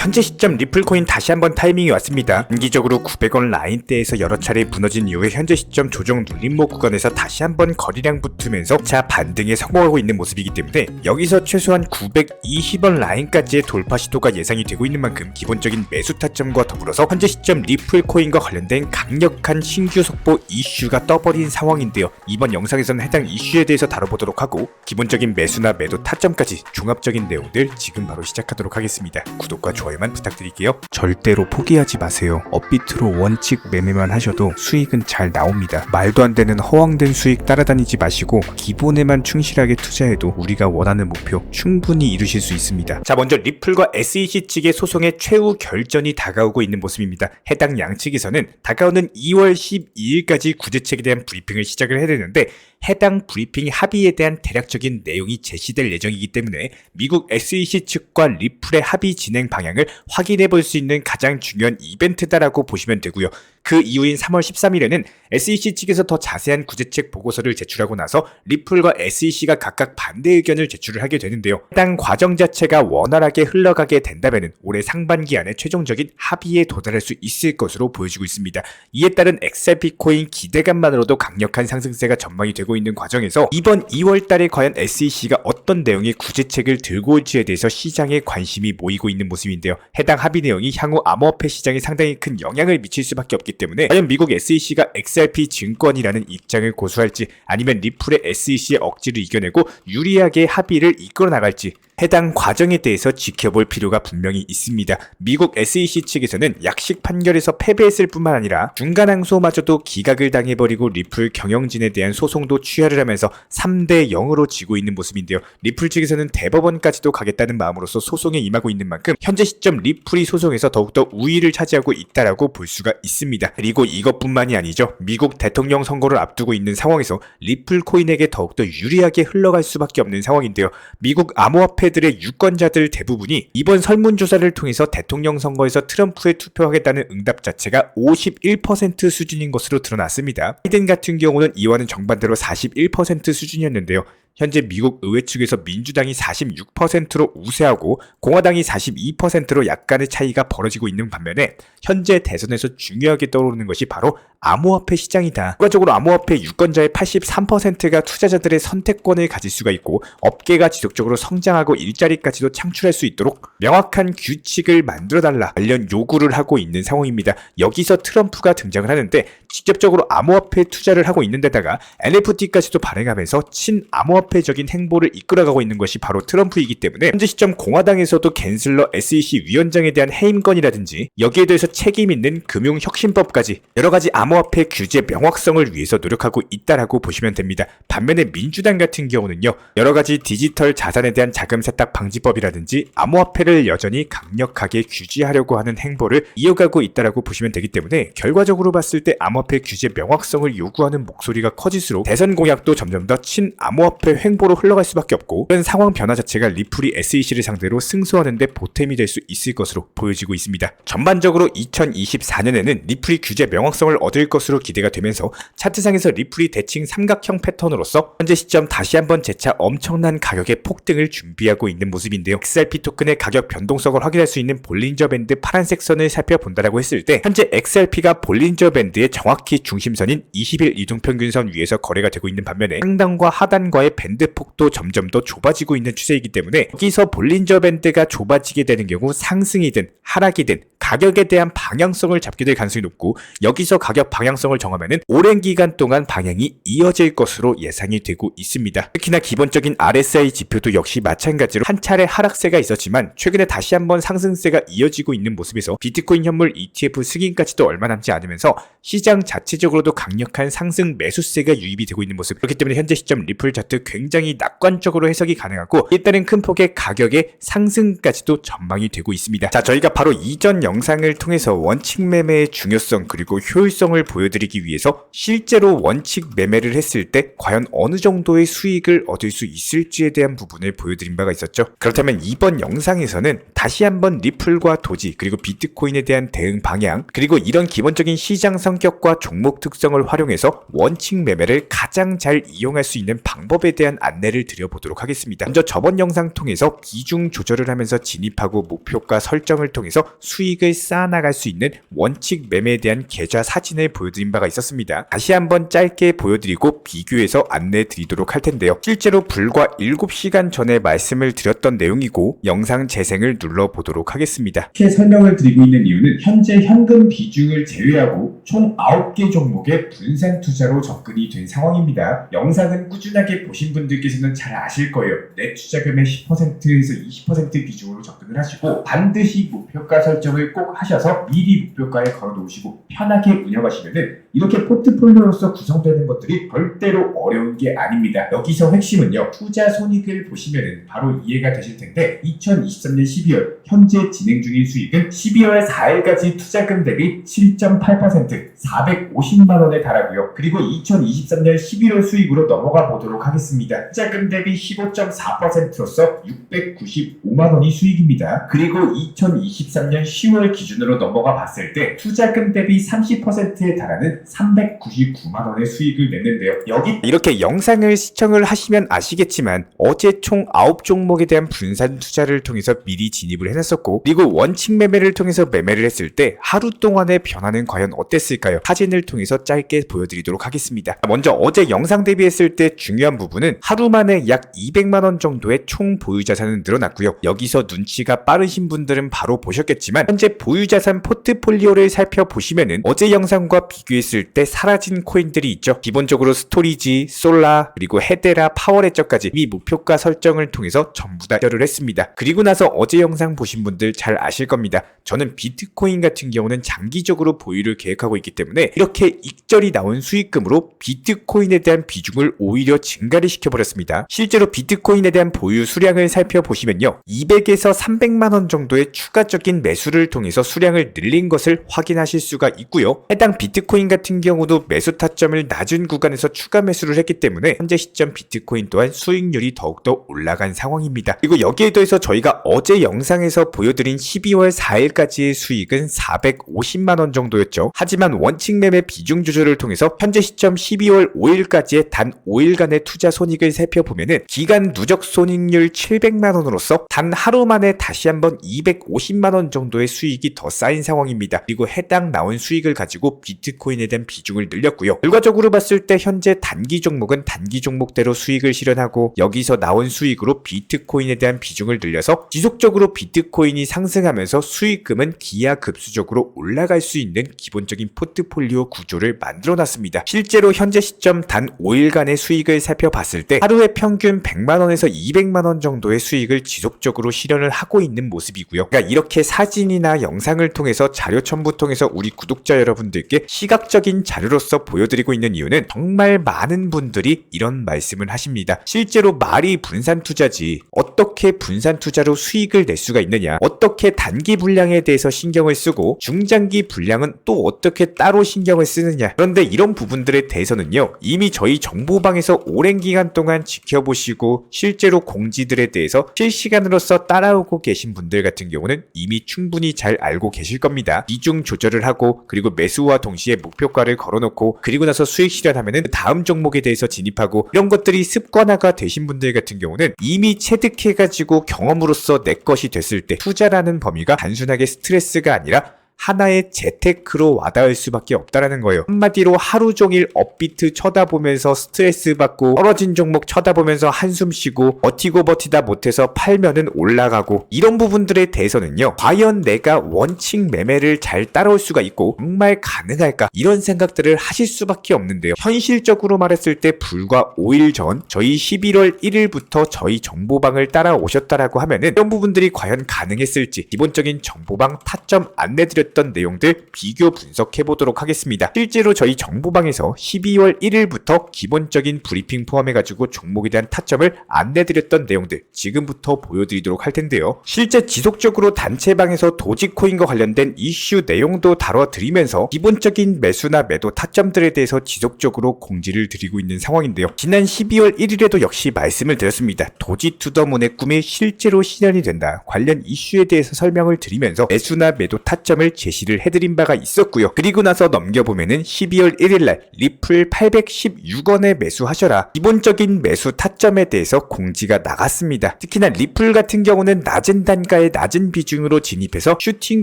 현재 시점 리플코인 다시 한번 타이밍이 왔습니다. 단기적으로 900원 라인대에서 여러 차례 무너진 이후에 현재 시점 조정 눌림목 구간에서 다시 한번 거래량 붙으면서 자 반등에 성공하고 있는 모습이기 때문에 여기서 최소한 920원 라인까지의 돌파 시도가 예상이 되고 있는 만큼 기본적인 매수 타점과 더불어서 현재 시점 리플코인과 관련된 강력한 신규 속보 이슈가 떠버린 상황인데요. 이번 영상에서는 해당 이슈에 대해서 다뤄보도록 하고 기본적인 매수나 매도 타점까지 종합적인 내용들 지금 바로 시작하도록 하겠습니다. 구독과 좋아요만 부탁드릴게요. 절대로 포기하지 마세요. 업비트로 원칙 매매만 하셔도 수익은 잘 나옵니다. 말도 안 되는 허황된 수익 따라다니지 마시고 기본에만 충실하게 투자해도 우리가 원하는 목표 충분히 이루실 수 있습니다. 자, 먼저 리플과 SEC 측의 소송의 최후 결전이 다가오고 있는 모습입니다. 해당 양측에서는 다가오는 2월 12일까지 구제책에 대한 브리핑을 시작을 해야 되는데 해당 브리핑 합의에 대한 대략적인 내용이 제시될 예정이기 때문에 미국 SEC 측과 리플의 합의 진행 방향을 확인해 볼 수 있는 가장 중요한 이벤트다라고 보시면 되고요. 그 이후인 3월 13일에는 SEC 측에서 더 자세한 구제책 보고서를 제출하고 나서 리플과 SEC가 각각 반대 의견을 제출을 하게 되는데요. 해당 과정 자체가 원활하게 흘러가게 된다면 올해 상반기 안에 최종적인 합의에 도달할 수 있을 것으로 보여지고 있습니다. 이에 따른 XRP 코인 기대감만으로도 강력한 상승세가 전망이 되고 있는 과정에서 이번 2월 달에 과연 SEC가 어떤 내용의 구제책을 들고 올지에 대해서 시장에 관심이 모이고 있는 모습인데요. 해당 합의 내용이 향후 암호화폐 시장에 상당히 큰 영향을 미칠 수밖에 없기 때문에 과연 미국 SEC가 XRP 증권이라는 입장을 고수할지 아니면 리플의 SEC의 억지를 이겨내고 유리하게 합의를 이끌어 나갈지 해당 과정에 대해서 지켜볼 필요가 분명히 있습니다. 미국 SEC 측에서는 약식 판결에서 패배했을 뿐만 아니라 중간 항소마저도 기각을 당해버리고 리플 경영진에 대한 소송도 취하를 하면서 3대 0으로 지고 있는 모습인데요. 리플 측에서는 대법원까지도 가겠다는 마음으로서 소송에 임하고 있는 만큼 현재 시점 리플이 소송에서 더욱더 우위를 차지하고 있다라고 볼 수가 있습니다. 그리고 이것뿐만이 아니죠. 미국 대통령 선거를 앞두고 있는 상황에서 리플 코인에게 더욱더 유리하게 흘러갈 수밖에 없는 상황인데요. 미국 암호화폐 들의 유권자들 대부분이 이번 설문조사를 통해서 대통령 선거에서 트럼프에 투표하겠다는 응답 자체가 51% 수준인 것으로 드러났습니다. 바이든 같은 경우는 이와는 정반대로 41% 수준이었는데요. 현재 미국 의회 측에서 민주당이 46%로 우세하고 공화당이 42%로 약간의 차이가 벌어지고 있는 반면에 현재 대선에서 중요하게 떠오르는 것이 바로 암호화폐 시장이다. 결과적으로 암호화폐 유권자의 83%가 투자자들의 선택권을 가질 수가 있고 업계가 지속적으로 성장하고 일자리까지도 창출할 수 있도록 명확한 규칙을 만들어달라 관련 요구를 하고 있는 상황입니다. 여기서 트럼프가 등장을 하는데 직접적으로 암호화폐 투자를 하고 있는 데다가 NFT까지도 발행하면서 친암호화폐적인 행보를 이끌어가고 있는 것이 바로 트럼프이기 때문에 현재 시점 공화당에서도 갠슬러 SEC 위원장에 대한 해임건이라든지 여기에 대해서 책임 있는 금융혁신법까지 여러가지 암호화폐 규제 명확성을 위해서 노력하고 있다라고 보시면 됩니다. 반면에 민주당 같은 경우는요. 여러가지 디지털 자산에 대한 자금 세탁 방지법이라든지 암호화폐를 여전히 강력하게 규제하려고 하는 행보를 이어가고 있다라고 보시면 되기 때문에 결과적으로 봤을 때 암호화폐 규제 명확성을 요구하는 목소리가 커질수록 대선 공약도 점점 더 친암호화폐 행보로 흘러갈 수밖에 없고 이런 상황 변화 자체가 리플이 SEC를 상대로 승소하는 데 보탬이 될 수 있을 것으로 보여지고 있습니다. 전반적으로 2024년에는 리플이 규제 명확성을 얻을 것으로 기대가 되면서 차트상에서 리플이 대칭 삼각형 패턴으로서 현재 시점 다시 한번 재차 엄청난 가격의 폭등을 준비하고 있는 모습인데요. XRP 토큰의 가격 변동성을 확인할 수 있는 볼린저 밴드 파란색 선을 살펴본다라고 했을 때 현재 XRP가 볼린저 밴드의 정확히 중심선인 20일 이동평균선 위에서 거래가 되고 있는 반면에 상단과 하단과의 밴드 폭도 점점 더 좁아지고 있는 추세이기 때문에 여기서 볼린저 밴드가 좁아지게 되는 경우 상승이든 하락이든 가격에 대한 방향성을 잡게 될 가능성이 높고 여기서 가격 방향성을 정하면은 오랜 기간 동안 방향이 이어질 것으로 예상이 되고 있습니다. 특히나 기본적인 RSI 지표도 역시 마찬가지로 한 차례 하락세가 있었지만 최근에 다시 한번 상승세가 이어지고 있는 모습에서 비트코인 현물 ETF 승인까지도 얼마 남지 않으면서 시장 자체적으로도 강력한 상승 매수세가 유입이 되고 있는 모습. 그렇기 때문에 현재 시점 리플 차트 굉장히 낙관적으로 해석이 가능하고 이에 따른 큰 폭의 가격의 상승까지도 전망이 되고 있습니다. 자, 저희가 바로 이전 영상 영상을 통해서 원칙 매매의 중요성 그리고 효율성을 보여드리기 위해서 실제로 원칙 매매를 했을 때 과연 어느 정도의 수익을 얻을 수 있을지에 대한 부분을 보여드린 바가 있었죠. 그렇다면 이번 영상에서는 다시 한번 리플과 도지 그리고 비트코인에 대한 대응 방향 그리고 이런 기본적인 시장 성격과 종목 특성을 활용해서 원칙 매매를 가장 잘 이용할 수 있는 방법에 대한 안내를 드려보도록 하겠습니다. 먼저 저번 영상 통해서 비중 조절을 하면서 진입하고 목표가 설정을 통해서 수익을 쌓아나갈 수 있는 원칙 매매에 대한 계좌 사진을 보여드린 바가 있었습니다. 다시 한번 짧게 보여드리고 비교해서 안내 드리도록 할 텐데요. 실제로 불과 7시간 전에 말씀을 드렸던 내용이고 영상 재생을 눌러보도록 하겠습니다. 이렇게 설명을 드리고 있는 이유는 현재 현금 비중을 제외하고 총 9개 종목의 분산 투자로 접근이 된 상황입니다. 영상은 꾸준하게 보신 분들께서는 잘 아실 거예요. 내 투자금의 10%에서 20% 비중으로 접근을 하시고 반드시 목표가 설정을 꼭 하셔서 미리 목표가에 걸어 놓으시고 편하게 운영하시면은 이렇게 포트폴리오로서 구성되는 것들이 절대로 어려운 게 아닙니다. 여기서 핵심은요. 투자 손익을 보시면은 바로 이해가 되실 텐데 2023년 12월 현재 진행 중인 수익은 12월 4일까지 투자금 대비 7.8% 450만 원에 달하고요. 그리고 2023년 11월 수익으로 넘어가 보도록 하겠습니다. 투자금 대비 15.4%로서 695만 원이 수익입니다. 그리고 2023년 10월 기준으로 넘어가 봤을 때 투자금 대비 30%에 달하는 399만 원의 수익을 냈는데요. 여기 이렇게 영상을 시청을 하시면 아시겠지만 어제 총 9종목에 대한 분산 투자를 통해서 미리 진입을 해놨었고 그리고 원칙 매매를 통해서 매매를 했을 때 하루 동안의 변화는 과연 어땠을까요? 사진을 통해서 짧게 보여드리도록 하겠습니다. 먼저 어제 영상 대비했을 때 중요한 부분은 하루 만에 약 200만 원 정도의 총 보유 자산은 늘어났고요. 여기서 눈치가 빠르신 분들은 바로 보셨겠지만 현재 보유 자산 포트폴리오를 살펴보시면은 어제 영상과 비교했을 때 사라진 코인들이 있죠. 기본적으로 스토리지, 솔라, 그리고 헤데라, 파워레저까지 이미 목표가 설정을 통해서 전부 다 해결을 했습니다. 그리고 나서 어제 영상 보신 분들 잘 아실 겁니다. 저는 비트코인 같은 경우는 장기적으로 보유를 계획하고 있기 때문에 이렇게 익절이 나온 수익금으로 비트코인에 대한 비중을 오히려 증가를 시켜버렸습니다. 실제로 비트코인에 대한 보유 수량을 살펴보시면요. 200에서 300만 원 정도의 추가적인 매수를 통해서 수량을 늘린 것을 확인하실 수가 있고요. 해당 비트코인 같은 경우도 매수 타점을 낮은 구간에서 추가 매수를 했기 때문에 현재 시점 비트코인 또한 수익률이 더욱더 올라간 상황입니다. 그리고 여기에 더해서 저희가 어제 영상에서 보여드린 12월 4일까지의 수익은 450만 원 정도였죠. 하지만 원칙 매매 비중 조절을 통해서 현재 시점 12월 5일까지의 단 5일간의 투자 손익을 살펴보면은 기간 누적 손익률 700만 원으로서 단 하루 만에 다시 한번 250만 원 정도의 수익이 더 쌓인 상황입니다. 그리고 해당 나온 수익을 가지고 비트코인에 대한 비중을 늘렸고요. 결과적으로 봤을 때 현재 단기 종목은 단기 종목대로 수익을 실현하고 여기서 나온 수익으로 비트코인에 대한 비중을 늘려서 지속적으로 비트코인이 상승하면서 수익금은 기하급수적으로 올라갈 수 있는 기본적인 포트폴리오 구조를 만들어놨습니다. 실제로 현재 시점 단 5일간의 수익을 살펴봤을 때 하루에 평균 100만원에서 200만원 정도의 수익을 지속적으로 실현을 하고 있는 모습이고요. 그러니까 이렇게 사진이나 영상을 통해서 자료 첨부 통해서 우리 구독자 여러분들께 시각적인 자료로서 보여드리고 있는 이유는 정말 많은 분들이 이런 말씀을 하십니다. 실제로 말이 분산 투자지 어떻게 분산 투자로 수익을 낼 수가 있느냐, 어떻게 단기 분량에 대해서 신경을 쓰고 중장기 분량은 또 어떻게 따로 신경을 쓰느냐. 그런데 이런 부분들에 대해서는요, 이미 저희 정보방에서 오랜 기간 동안 지켜보시고 실제로 공지들에 대해서 실시간으로서 따라오고 계신 분들 같은 경우는 이미 충분히 잘 알고 계실 겁니다. 비중 조절을 하고 그리고 매수와 동시에 목표가를 걸어놓고 그리고 나서 수익 실현하면은 다음 종목에 대해서 진입하고 이런 것들이 습관화가 되신 분들 같은 경우는 이미 체득해가지고 경험으로서 내 것이 됐을 때 투자라는 범위가 단순하게 스트레스가 아니라 하나의 재테크로 와닿을 수밖에 없다라는 거예요. 한마디로 하루 종일 업비트 쳐다보면서 스트레스 받고 떨어진 종목 쳐다보면서 한숨 쉬고 버티고 버티다 못해서 팔면은 올라가고 이런 부분들에 대해서는요, 과연 내가 원칙 매매를 잘 따라올 수가 있고 정말 가능할까, 이런 생각들을 하실 수밖에 없는데요. 현실적으로 말했을 때 불과 5일 전 저희 11월 1일부터 저희 정보방을 따라오셨다라고 하면은 이런 부분들이 과연 가능했을지 기본적인 정보방 타점 안내드렸던 알려드렸던 내용들 비교 분석해 보도록 하겠습니다. 실제로 저희 정보방에서 12월 1일부터 기본적인 브리핑 포함해가지고 종목에 대한 타점을 안내드렸던 내용들 지금부터 보여드리도록 할 텐데요. 실제 지속적으로 단체방에서 도지코인과 관련된 이슈 내용도 다뤄드리면서 기본적인 매수나 매도 타점들에 대해서 지속적으로 공지를 드리고 있는 상황인데요. 지난 12월 1일에도 역시 말씀을 드렸습니다. 도지 투더문의 꿈이 실제로 실현이 된다. 관련 이슈에 대해서 설명을 드리면서 매수나 매도 타점을 제시를 해드린 바가 있었고요. 그리고 나서 넘겨보면은 12월 1일날 리플 816원에 매수하셔라. 기본적인 매수 타점에 대해서 공지가 나갔습니다. 특히나 리플 같은 경우는 낮은 단가에 낮은 비중으로 진입해서 슈팅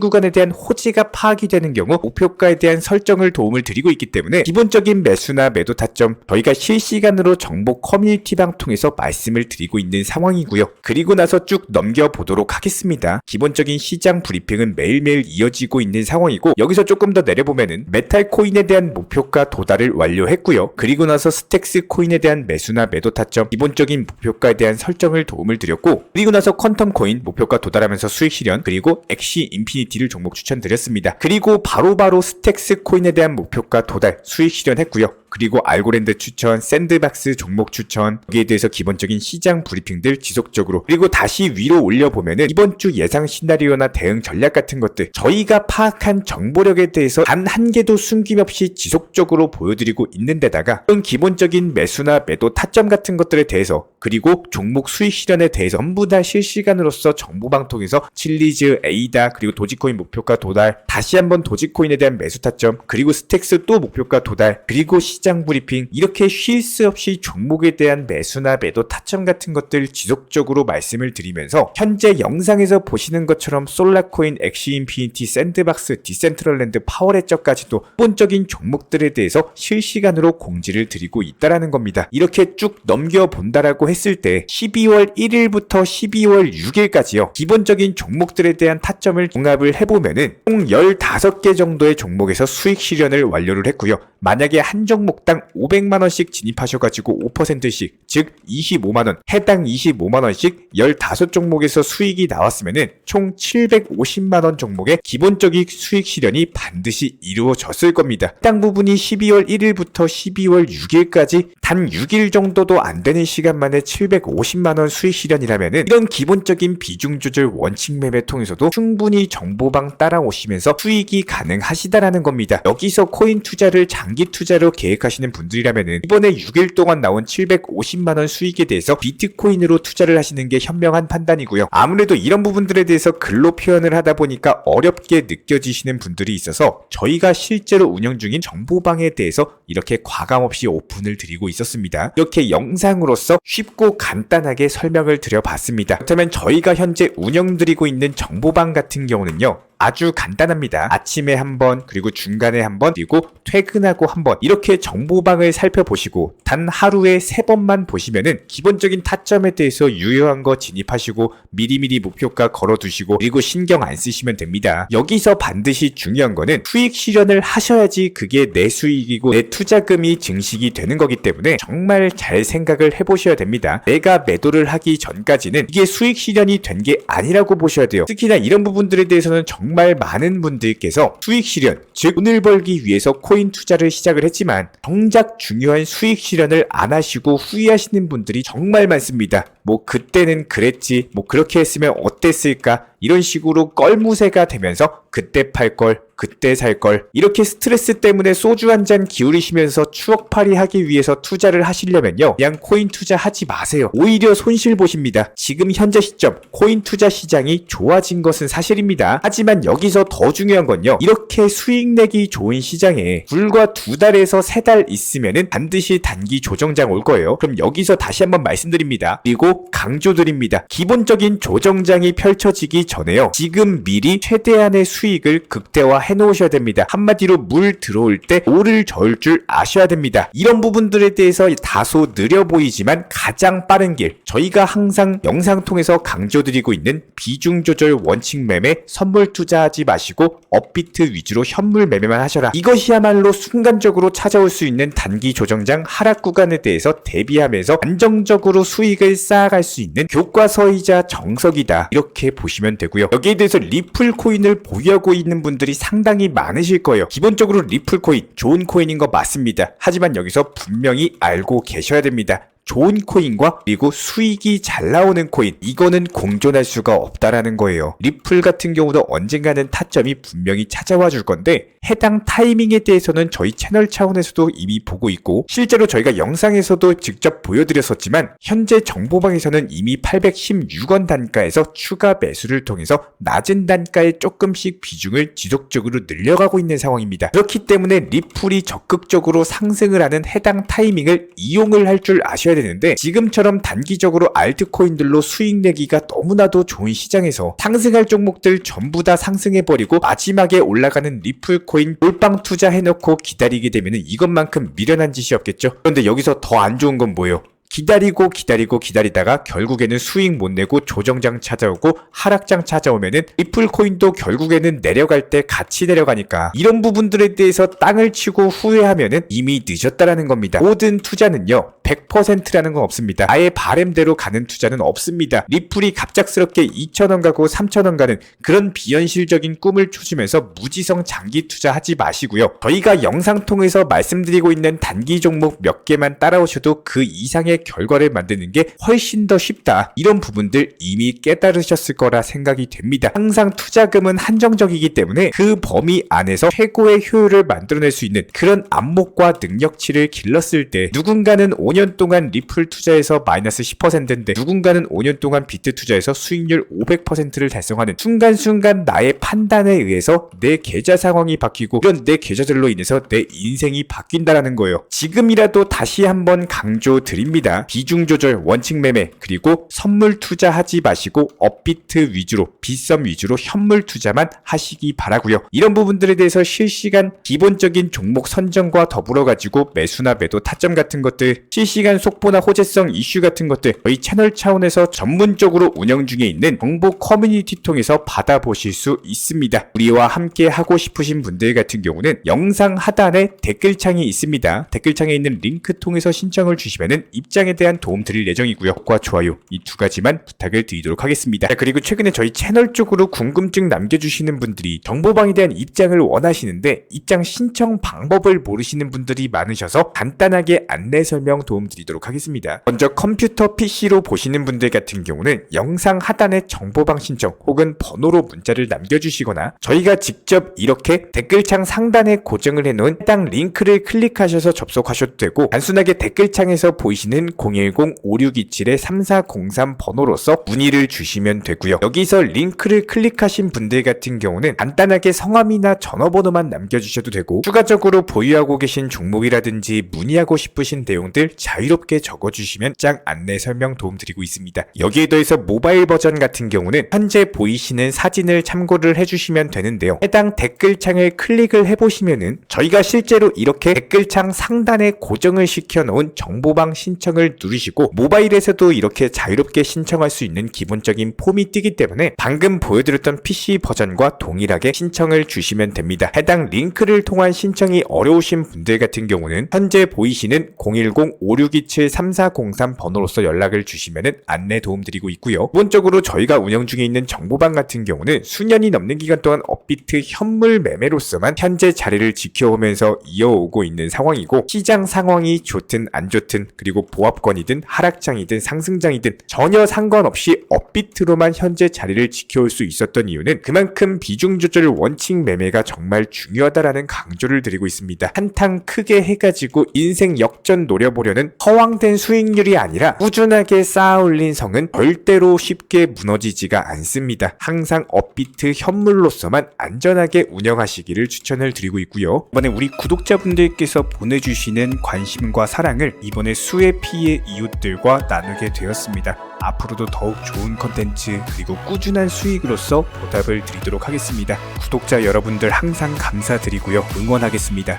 구간에 대한 호재가 파악이 되는 경우 목표가에 대한 설정을 도움을 드리고 있기 때문에 기본적인 매수나 매도 타점 저희가 실시간으로 정보 커뮤니티방 통해서 말씀을 드리고 있는 상황이고요. 그리고 나서 쭉 넘겨보도록 하겠습니다. 기본적인 시장 브리핑은 매일매일 이어지고 있는 상황이고 여기서 조금 더 내려보면은 메탈 코인에 대한 목표가 도달을 완료했고요. 그리고 나서 스택스 코인에 대한 매수나 매도 타점 기본적인 목표가에 대한 설정을 도움을 드렸고 그리고 나서 퀀텀 코인 목표가 도달하면서 수익 실현 그리고 엑시 인피니티를 종목 추천드렸습니다. 그리고 바로바로 스택스 코인에 대한 목표가 도달 수익 실현했고요. 그리고 알고랜드 추천, 샌드박스 종목 추천 여기에 대해서 기본적인 시장 브리핑들 지속적으로 그리고 다시 위로 올려보면은 이번 주 예상 시나리오나 대응 전략 같은 것들 저희가 파악한 정보력에 대해서 단 한 개도 숨김없이 지속적으로 보여드리고 있는 데다가 이런 기본적인 매수나 매도 타점 같은 것들에 대해서 그리고 종목 수익 실현에 대해서 전부 다 실시간으로서 정보방 통해서 칠리즈, 에이다 그리고 도지코인 목표가 도달 다시 한번 도지코인에 대한 매수 타점 그리고 스택스 또 목표가 도달 그리고 시장 브리핑 이렇게 쉴 새 없이 종목에 대한 매수나 매도 타점 같은 것들 지속적으로 말씀을 드리면서 현재 영상에서 보시는 것처럼 솔라코인, 엑시 인피니티, 샌드박스, 디센트럴랜드, 파워레저까지도 기본적인 종목들에 대해서 실시간으로 공지를 드리고 있다라는 겁니다. 이렇게 쭉 넘겨본다라고 했을 때 12월 1일부터 12월 6일까지요. 기본적인 종목들에 대한 타점을 종합을 해보면은 총 15개 정도의 종목에서 수익 실현을 완료를 했고요. 만약에 한 종목당 500만원씩 진입하셔가지고 5%씩 즉 25만원 해당 25만원씩 15종목에서 수익이 나왔으면은 총 750만원 종목의 기본적인 수익 실현이 반드시 이루어졌을 겁니다. 해당 부분이 12월 1일부터 12월 6일까지 단 6일 정도도 안 되는 시간 만에 750만원 수익 실현이라면은 이런 기본적인 비중 조절 원칙 매매 통해서도 충분히 정보방 따라오시면서 수익이 가능하시다라는 겁니다. 여기서 코인 투자를 장기 투자로 계획하시는 분들이라면은 이번에 6일 동안 나온 750만원 수익에 대해서 비트코인으로 투자를 하시는 게 현명한 판단이고요. 아무래도 이런 부분들에 대해서 글로 표현을 하다 보니까 어렵게 느껴지시는 분들이 있어서 저희가 실제로 운영 중인 정보방에 대해서 이렇게 과감없이 오픈을 드리고 있었습니다. 이렇게 영상으로서 쉽고 간단하게 설명을 드려봤습니다. 그렇다면 저희가 현재 운영드리고 있는 정보방 같은 경우는요. 아주 간단합니다. 아침에 한번 그리고 중간에 한번 그리고 퇴근하고 한번 이렇게 정보방을 살펴보시고 단 하루에 3번만 보시면은 기본적인 타점에 대해서 유효한 거 진입하시고 미리미리 목표가 걸어두시고 그리고 신경 안 쓰시면 됩니다. 여기서 반드시 중요한 거는 수익 실현을 하셔야지 그게 내 수익이고 내 투자금이 증식이 되는 거기 때문에 정말 잘 생각을 해보셔야 됩니다. 내가 매도를 하기 전까지는 이게 수익 실현이 된 게 아니라고 보셔야 돼요. 특히나 이런 부분들에 대해서는 정말 많은 분들께서 수익 실현, 즉 돈을 벌기 위해서 코인 투자를 시작을 했지만 정작 중요한 수익 실현을 안 하시고 후회하시는 분들이 정말 많습니다. 뭐 그때는 그랬지, 뭐 그렇게 했으면 어땠을까 이런 식으로 껄무새가 되면서 그때 팔 걸, 그때 살 걸 이렇게 스트레스 때문에 소주 한 잔 기울이시면서 추억팔이 하기 위해서 투자를 하시려면요 그냥 코인 투자 하지 마세요. 오히려 손실 보십니다. 지금 현재 시점 코인 투자 시장이 좋아진 것은 사실입니다. 하지만 여기서 더 중요한 건요 이렇게 수익 내기 좋은 시장에 불과 2달에서 3달 있으면은 반드시 단기 조정장 올 거예요. 그럼 여기서 다시 한번 말씀드립니다. 그리고 강조드립니다. 기본적인 조정장이 펼쳐지기 전에요 지금 미리 최대한의 수익을 극대화해 놓으셔야 됩니다. 한마디로 물 들어올 때 오를 저을 줄 아셔야 됩니다. 이런 부분들에 대해서 다소 느려 보이지만 가장 빠른 길 저희가 항상 영상 통해서 강조드리고 있는 비중 조절 원칙 매매 선물 투자하지 마시고 업비트 위주로 현물 매매만 하셔라. 이것이야말로 순간적으로 찾아올 수 있는 단기 조정장 하락 구간에 대해서 대비하면서 안정적으로 수익을 쌓아 살아갈 수 있는 교과서이자 정석이다, 이렇게 보시면 되고요. 여기에 대해서 리플 코인을 보유하고 있는 분들이 상당히 많으실 거예요. 기본적으로 리플 코인 좋은 코인인 거 맞습니다. 하지만 여기서 분명히 알고 계셔야 됩니다. 좋은 코인과 그리고 수익이 잘 나오는 코인, 이거는 공존할 수가 없다라는 거예요. 리플 같은 경우도 언젠가는 타점이 분명히 찾아와 줄 건데 해당 타이밍에 대해서는 저희 채널 차원에서도 이미 보고 있고 실제로 저희가 영상에서도 직접 보여드렸었지만 현재 정보방에서는 이미 816원 단가에서 추가 매수를 통해서 낮은 단가에 조금씩 비중을 지속적으로 늘려가고 있는 상황입니다. 그렇기 때문에 리플이 적극적으로 상승을 하는 해당 타이밍을 이용을 할 줄 아셔야 되는데 지금처럼 단기적으로 알트코인들로 수익 내기가 너무나도 좋은 시장에서 상승할 종목들 전부 다 상승해버리고 마지막에 올라가는 리플 코인 몰빵 투자해놓고 기다리게 되면 이것만큼 미련한 짓이 없겠죠. 그런데 여기서 더 안 좋은 건 뭐예요? 기다리다가 결국에는 수익 못 내고 조정장 찾아오고 하락장 찾아오면은 리플 코인도 결국에는 내려갈 때 같이 내려가니까 이런 부분들에 대해서 땅을 치고 후회하면은 이미 늦었다라는 겁니다. 모든 투자는요 100%라는 건 없습니다. 아예 바램대로 가는 투자는 없습니다. 리플이 갑작스럽게 2,000원 가고 3,000원 가는 그런 비현실적인 꿈을 추주면서 무지성 장기 투자하지 마시고요. 저희가 영상 통해서 말씀드리고 있는 단기 종목 몇 개만 따라오셔도 그 이상의 결과를 만드는 게 훨씬 더 쉽다. 이런 부분들 이미 깨달으셨을 거라 생각이 됩니다. 항상 투자금은 한정적이기 때문에 그 범위 안에서 최고의 효율을 만들어낼 수 있는 그런 안목과 능력치를 길렀을 때 누군가는 5년 동안 리플 투자해서 마이너스 10%인데 누군가는 5년 동안 비트 투자해서 수익률 500%를 달성하는 순간순간 나의 판단에 의해서 내 계좌 상황이 바뀌고 이런 내 계좌들로 인해서 내 인생이 바뀐다라는 거예요. 지금이라도 다시 한번 강조드립니다. 비중 조절, 원칙 매매, 그리고 선물 투자하지 마시고 업비트 위주로, 빗썸 위주로 현물 투자만 하시기 바라고요. 이런 부분들에 대해서 실시간 기본적인 종목 선정과 더불어 가지고 매수나 매도 타점 같은 것들, 실시간 속보나 호재성 이슈 같은 것들 저희 채널 차원에서 전문적으로 운영 중에 있는 정보 커뮤니티 통해서 받아보실 수 있습니다. 우리와 함께 하고 싶으신 분들 같은 경우는 영상 하단에 댓글창이 있습니다. 댓글창에 있는 링크 통해서 신청을 주시면은 입장에 대한 도움 드릴 예정이고요. 구독과 좋아요 이 두 가지만 부탁을 드리도록 하겠습니다. 그리고 최근에 저희 채널 쪽으로 궁금증 남겨주시는 분들이 정보방에 대한 입장을 원하시는데 입장 신청 방법을 모르시는 분들이 많으셔서 간단하게 안내 설명 도움 드리도록 하겠습니다. 먼저 컴퓨터 PC로 보시는 분들 같은 경우는 영상 하단에 정보방 신청 혹은 번호로 문자를 남겨주시거나 저희가 직접 이렇게 댓글창 상단에 고정을 해놓은 해당 링크를 클릭하셔서 접속하셔도 되고 단순하게 댓글창에서 보이시는 010-5627-3403 번호로서 문의를 주시면 되고요. 여기서 링크를 클릭하신 분들 같은 경우는 간단하게 성함이나 전화번호만 남겨주셔도 되고 추가적으로 보유하고 계신 종목이라든지 문의하고 싶으신 내용들 자유롭게 적어주시면 짱 안내 설명 도움 드리고 있습니다. 여기에 더해서 모바일 버전 같은 경우는 현재 보이시는 사진을 참고를 해주시면 되는데요. 해당 댓글창을 클릭을 해보시면은 저희가 실제로 이렇게 댓글창 상단에 고정을 시켜놓은 정보방 신청을 누르시고 모바일에서도 이렇게 자유롭게 신청할 수 있는 기본적인 폼이 뜨기 때문에 방금 보여드렸던 PC 버전과 동일하게 신청을 주시면 됩니다. 해당 링크를 통한 신청이 어려우신 분들 같은 경우는 현재 보이시는 010-5627-3403 번호로서 연락을 주시면 안내 도움 드리고 있고요. 기본적으로 저희가 운영 중에 있는 정보방 같은 경우는 수년이 넘는 기간 동안 업비트 현물 매매로서만 현재 자리를 지켜오면서 이어오고 있는 상황이고 시장 상황이 좋든 안 좋든 그리고 보합권이든 하락장이든 상승장이든 전혀 상관없이 업비트로만 현재 자리를 지켜올 수 있었던 이유는 그만큼 비중 조절 원칙 매매가 정말 중요하다라는 강조를 드리고 있습니다. 한탕 크게 해가지고 인생 역전 노려보려는 허황된 수익률이 아니라 꾸준하게 쌓아 올린 성은 절대로 쉽게 무너지지가 않습니다. 항상 업비트 현물로서만 안전하게 운영하시기를 추천을 드리고 있고요. 이번에 우리 구독자분들께서 보내주시는 관심과 사랑을 이번에 수혜 피해 이웃들과 나누게 되었습니다. 앞으로도 더욱 좋은 컨텐츠 그리고 꾸준한 수익으로서 보답을 드리도록 하겠습니다. 구독자 여러분들 항상 감사드리고요. 응원하겠습니다.